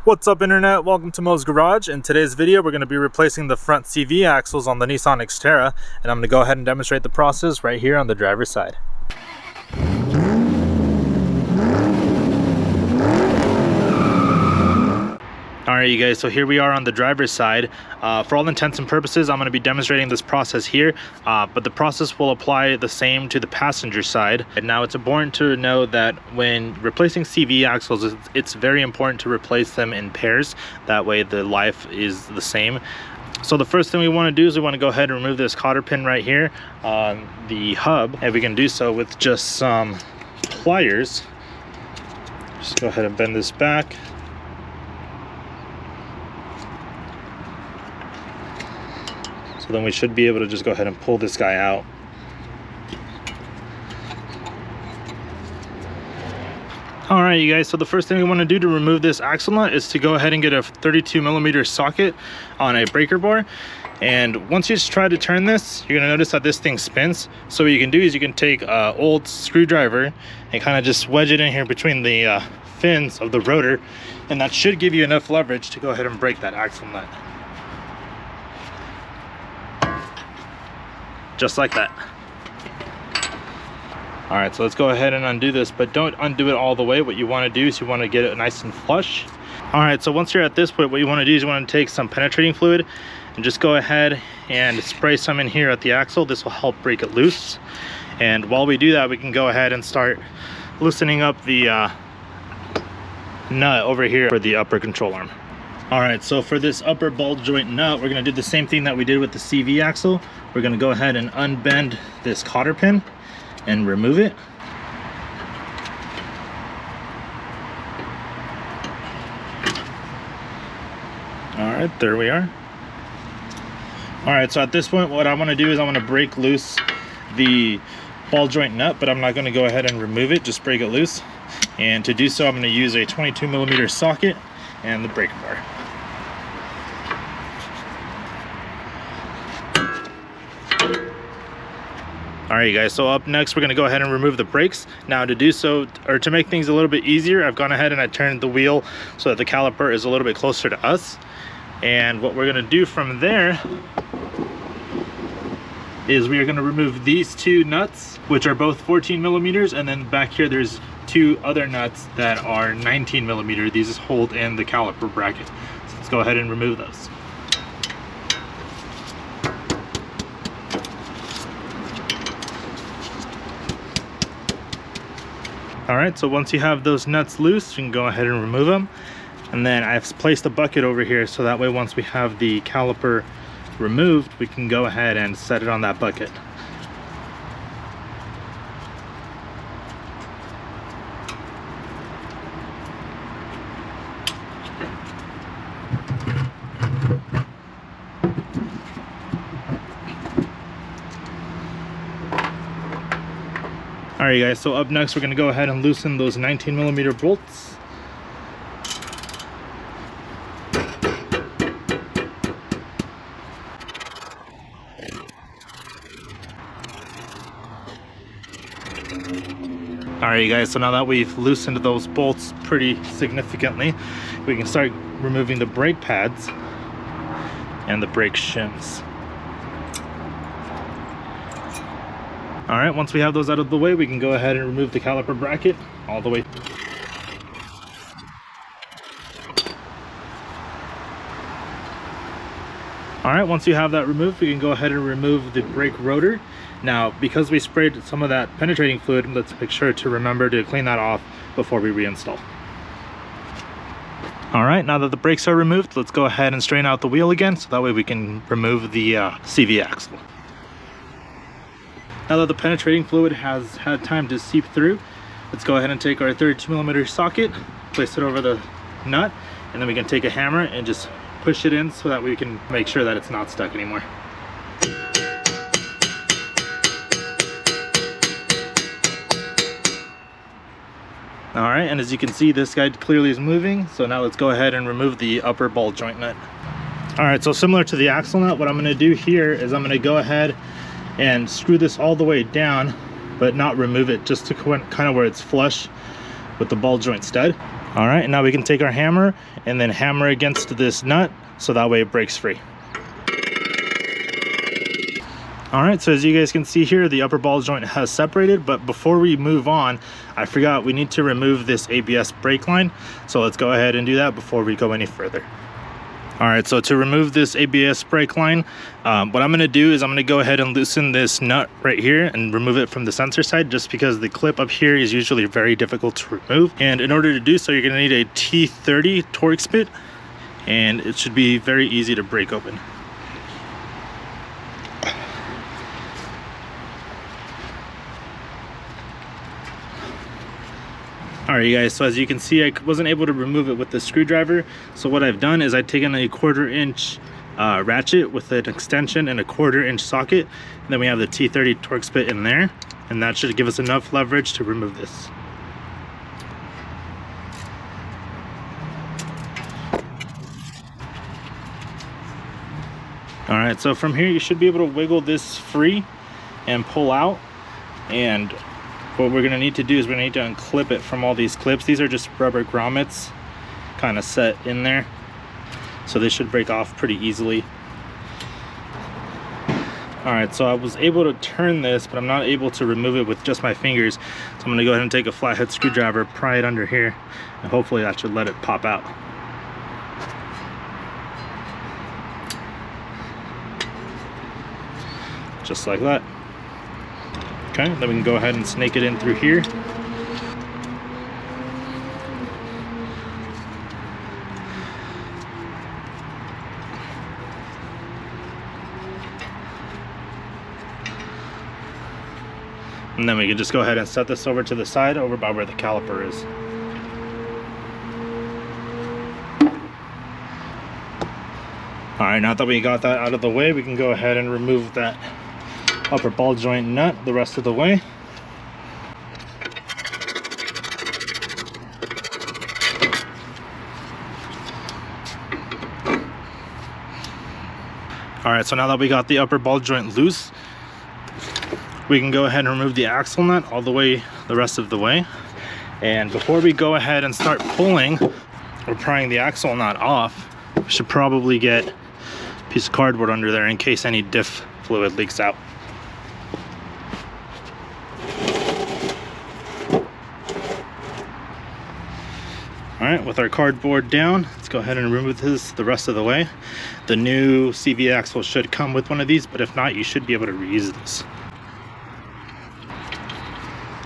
What's up internet, welcome to Mo's Garage. In today's video we're going to be replacing the front CV axles on the Nissan Xterra, and I'm going to go ahead and demonstrate the process right here on the driver's side. Alright you guys, so here we are on the driver's side. For all intents and purposes I'm going to be demonstrating this process here, but the process will apply the same to the passenger side. And now it's important to know that when replacing CV axles, it's very important to replace them in pairs. That way the life is the same. So the first thing we want to do is we want to go ahead and remove this cotter pin right here on the hub, and we can do so with just some pliers. Just go ahead and bend this back. So then we should be able to just go ahead and pull this guy out. Alright you guys, so the first thing we want to do to remove this axle nut is to go ahead and get a 32mm socket on a breaker bar. And once you just try to turn this, you're going to notice that this thing spins. So what you can do is you can take an old screwdriver and kind of just wedge it in here between the fins of the rotor, and that should give you enough leverage to go ahead and break that axle nut. Just like that. All right, so let's go ahead and undo this, but don't undo it all the way. What you want to do is you want to get it nice and flush. All right, so once you're at this point, what you want to do is you want to take some penetrating fluid and just go ahead and spray some in here at the axle. This will help break it loose. And while we do that, we can go ahead and start loosening up the nut over here for the upper control arm. All right, so for this upper ball joint nut, we're gonna do the same thing that we did with the CV axle. We're gonna go ahead and unbend this cotter pin and remove it. All right, there we are. All right, so at this point, what I wanna do is I wanna break loose the ball joint nut, but I'm not gonna go ahead and remove it, just break it loose. And to do so, I'm gonna use a 22mm socket and the breaker bar. Alright you guys, so up next we're going to go ahead and remove the brakes. Now to do so, or to make things a little bit easier, I've gone ahead and I turned the wheel so that the caliper is a little bit closer to us. And what we're going to do from there is we are going to remove these two nuts, which are both 14mm, and then back here there's two other nuts that are 19mm. These hold in the caliper bracket. So let's go ahead and remove those. Alright, so once you have those nuts loose, you can go ahead and remove them. And then I've placed a bucket over here so that way once we have the caliper removed, we can go ahead and set it on that bucket. Alright guys, so up next we're going to go ahead and loosen those 19mm bolts. Alright you guys, so now that we've loosened those bolts pretty significantly, we can start removing the brake pads and the brake shims. Alright, once we have those out of the way, we can go ahead and remove the caliper bracket all the way. Alright, once you have that removed, we can go ahead and remove the brake rotor. Now, because we sprayed some of that penetrating fluid, let's make sure to remember to clean that off before we reinstall. Alright, now that the brakes are removed, let's go ahead and straighten out the wheel again, so that way we can remove the CV axle. Now that the penetrating fluid has had time to seep through, let's go ahead and take our 32mm socket, place it over the nut, and then we can take a hammer and just push it in so that we can make sure that it's not stuck anymore. Alright, and as you can see, this guy clearly is moving, so now let's go ahead and remove the upper ball joint nut. Alright, so similar to the axle nut, what I'm going to do here is I'm going to go ahead and screw this all the way down, but not remove it, just to kind of where it's flush with the ball joint stud. All right, now we can take our hammer and then hammer against this nut so that way it breaks free. All right, so as you guys can see here, the upper ball joint has separated, but before we move on, I forgot we need to remove this ABS brake line. So let's go ahead and do that before we go any further. All right, so to remove this ABS brake line, what I'm gonna do is I'm gonna go ahead and loosen this nut right here and remove it from the sensor side, just because the clip up here is usually very difficult to remove. And in order to do so, you're gonna need a T30 Torx bit, and it should be very easy to break open. All right, you guys, so as you can see, I wasn't able to remove it with the screwdriver. So what I've done is I've taken a 1/4 inch ratchet with an extension and a 1/4 inch socket. And then we have the T30 Torx bit in there, and that should give us enough leverage to remove this. All right, so from here, you should be able to wiggle this free and pull out. And what we're gonna need to do is we're gonna need to unclip it from all these clips. These are just rubber grommets kind of set in there. So they should break off pretty easily. All right, so I was able to turn this, but I'm not able to remove it with just my fingers. So I'm gonna go ahead and take a flathead screwdriver, pry it under here, and hopefully that should let it pop out. Just like that. Okay, then we can go ahead and snake it in through here. And then we can just go ahead and set this over to the side, over by where the caliper is. All right, now that we got that out of the way, we can go ahead and remove that upper ball joint nut the rest of the way. All right, so now that we got the upper ball joint loose, we can go ahead and remove the axle nut all the way the rest of the way. And before we go ahead and start pulling or prying the axle nut off, we should probably get a piece of cardboard under there in case any diff fluid leaks out. All right, with our cardboard down, let's go ahead and remove this the rest of the way. The new CV axle should come with one of these, but if not, you should be able to reuse this.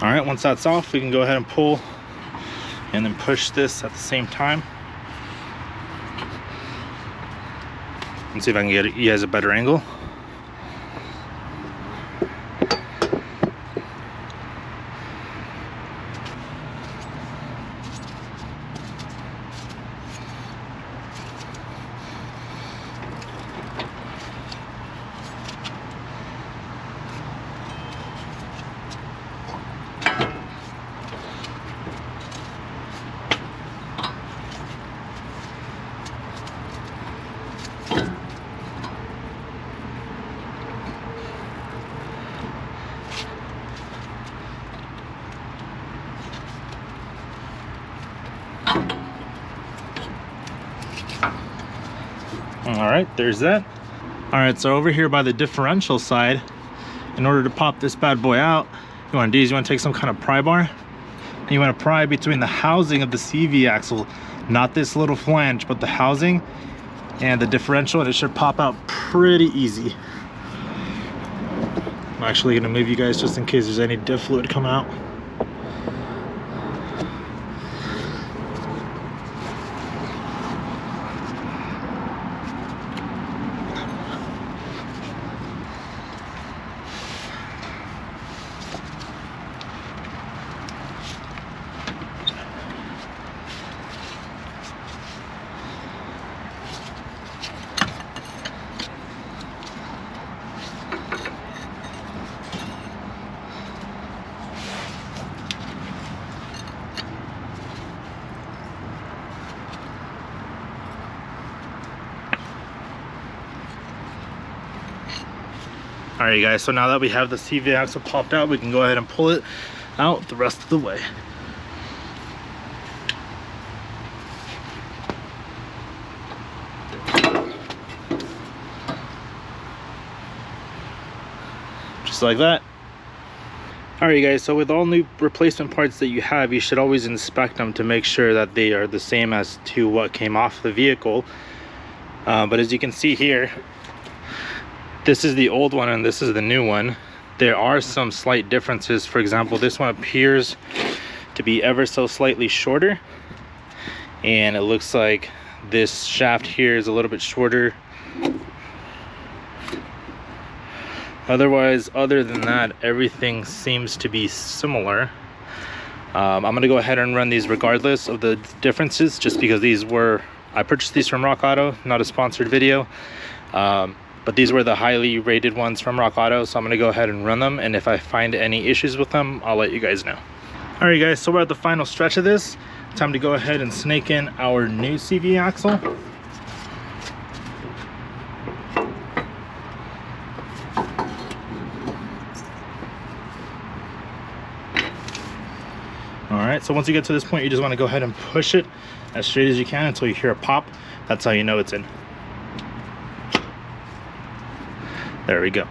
All right, once that's off, we can go ahead and pull and then push this at the same time. Let's see if I can get you guys a better angle. All right, there's that. All right, so over here by the differential side, in order to pop this bad boy out, you want to do is you want to take some kind of pry bar, and you want to pry between the housing of the CV axle, not this little flange, but the housing and the differential, and it should pop out pretty easy. I'm actually gonna move you guys just in case there's any diff fluid come out. All right, you guys, so now that we have the CV axle popped out, we can go ahead and pull it out the rest of the way. just like that. Alright guys, so with all new replacement parts that you have, you should always inspect them to make sure that they are the same as to what came off the vehicle. But as you can see here, this is the old one and this is the new one. There are some slight differences. For example, this one appears to be ever so slightly shorter, and it looks like this shaft here is a little bit shorter. Otherwise, other than that, everything seems to be similar. I'm gonna go ahead and run these regardless of the differences, just because I purchased these from Rock Auto, not a sponsored video. But these were the highly rated ones from Rock Auto, so I'm gonna go ahead and run them, and if I find any issues with them, I'll let you guys know. Alright guys, so we're at the final stretch of this. Time to go ahead and snake in our new CV axle. Alright, so once you get to this point, you just want to go ahead and push it as straight as you can until you hear a pop. That's how you know it's in. There we go.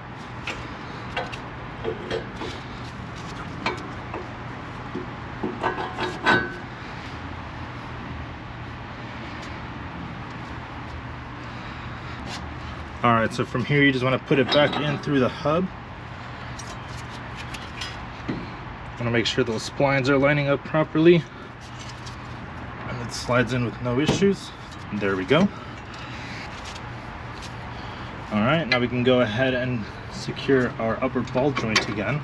Alright, so from here you just want to put it back in through the hub. Want to make sure those splines are lining up properly, and it slides in with no issues. And there we go. Alright, now we can go ahead and secure our upper ball joint again.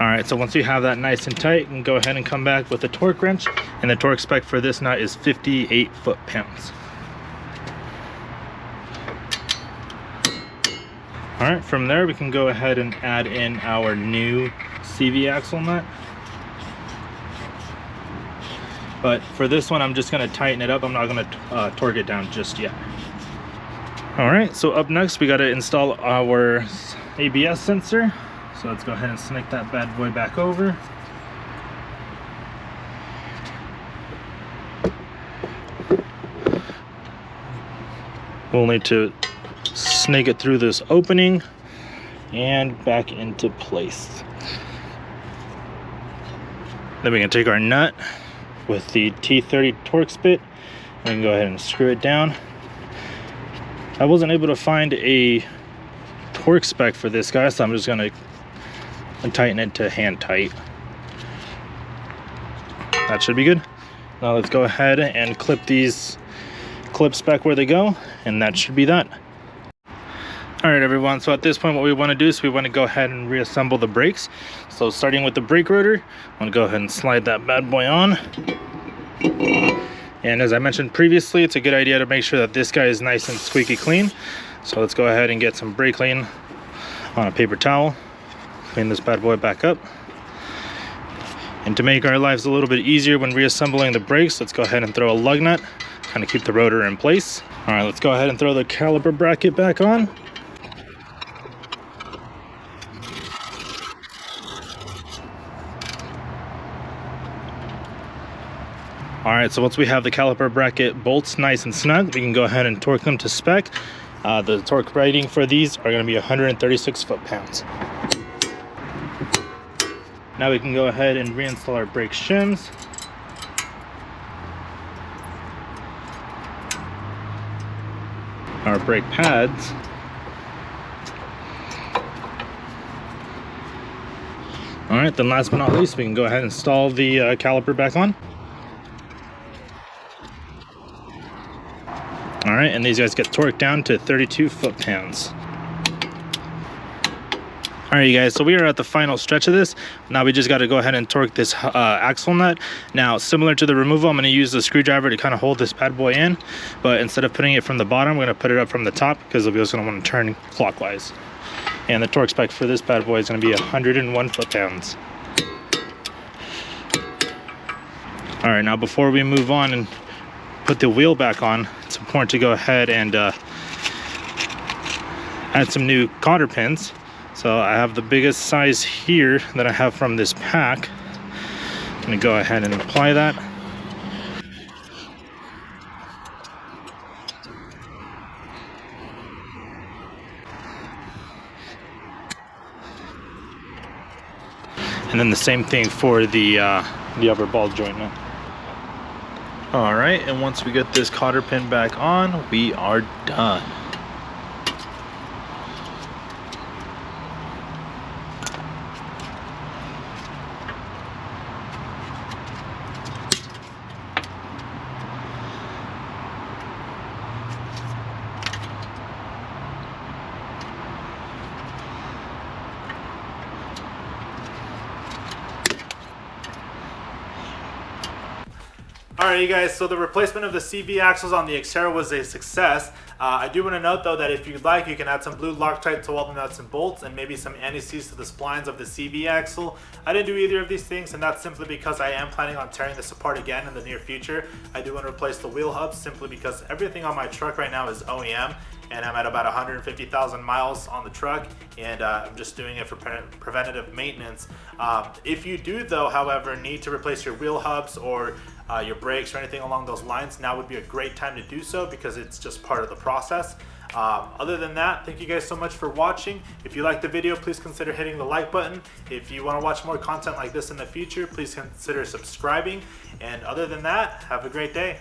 Alright, so once you have that nice and tight, you can go ahead and come back with a torque wrench, and the torque spec for this nut is 58 foot-pounds. Alright, from there we can go ahead and add in our new CV axle nut. But for this one, I'm just going to tighten it up. I'm not going to torque it down just yet. Alright, so up next we got to install our ABS sensor. So let's go ahead and snake that bad boy back over. We'll need to snake it through this opening and back into place. Then we can take our nut with the T30 Torx bit and we can go ahead and screw it down. I wasn't able to find a torque spec for this guy, so I'm just going to tighten it to hand tight. That should be good. Now let's go ahead and clip these clips back where they go, and that should be that. Alright everyone, so at this point what we want to do is we want to go ahead and reassemble the brakes. So starting with the brake rotor, I'm going to go ahead and slide that bad boy on. And as I mentioned previously, it's a good idea to make sure that this guy is nice and squeaky clean. So let's go ahead and get some brake clean on a paper towel. Clean this bad boy back up. And to make our lives a little bit easier when reassembling the brakes, let's go ahead and throw a lug nut, kind of keep the rotor in place. Alright, let's go ahead and throw the caliper bracket back on. Alright, so once we have the caliper bracket bolts nice and snug, we can go ahead and torque them to spec. The torque rating for these are going to be 136 foot-pounds. Now we can go ahead and reinstall our brake shims. Our brake pads. Alright, then last but not least, we can go ahead and install the caliper back on. Alright, and these guys get torqued down to 32 foot-pounds. Alright you guys, so we are at the final stretch of this. Now we just got to go ahead and torque this axle nut. Now, similar to the removal, I'm going to use the screwdriver to kind of hold this bad boy in. But instead of putting it from the bottom, I'm going to put it up from the top because the wheel's going to want to turn clockwise. And the torque spec for this bad boy is going to be 101 foot-pounds. Alright, now before we move on and put the wheel back on, it's important to go ahead and add some new cotter pins. So I have the biggest size here that I have from this pack. I'm going to go ahead and apply that. And then the same thing for the upper ball joint now. All right, and once we get this cotter pin back on, we are done. Alright you guys, so the replacement of the CV axles on the Xterra was a success. I do want to note though that if you'd like, you can add some blue Loctite to all the nuts and bolts and maybe some anti-seize to the splines of the CV axle. I didn't do either of these things, and that's simply because I am planning on tearing this apart again in the near future. I do want to replace the wheel hubs simply because everything on my truck right now is OEM, and I'm at about 150,000 miles on the truck, and I'm just doing it for preventative maintenance. If you do though, however, need to replace your wheel hubs or your brakes or anything along those lines, now would be a great time to do so because it's just part of the process. Other than that, thank you guys so much for watching. If you liked the video, please consider hitting the like button. If you want to watch more content like this in the future, please consider subscribing. And other than that, have a great day.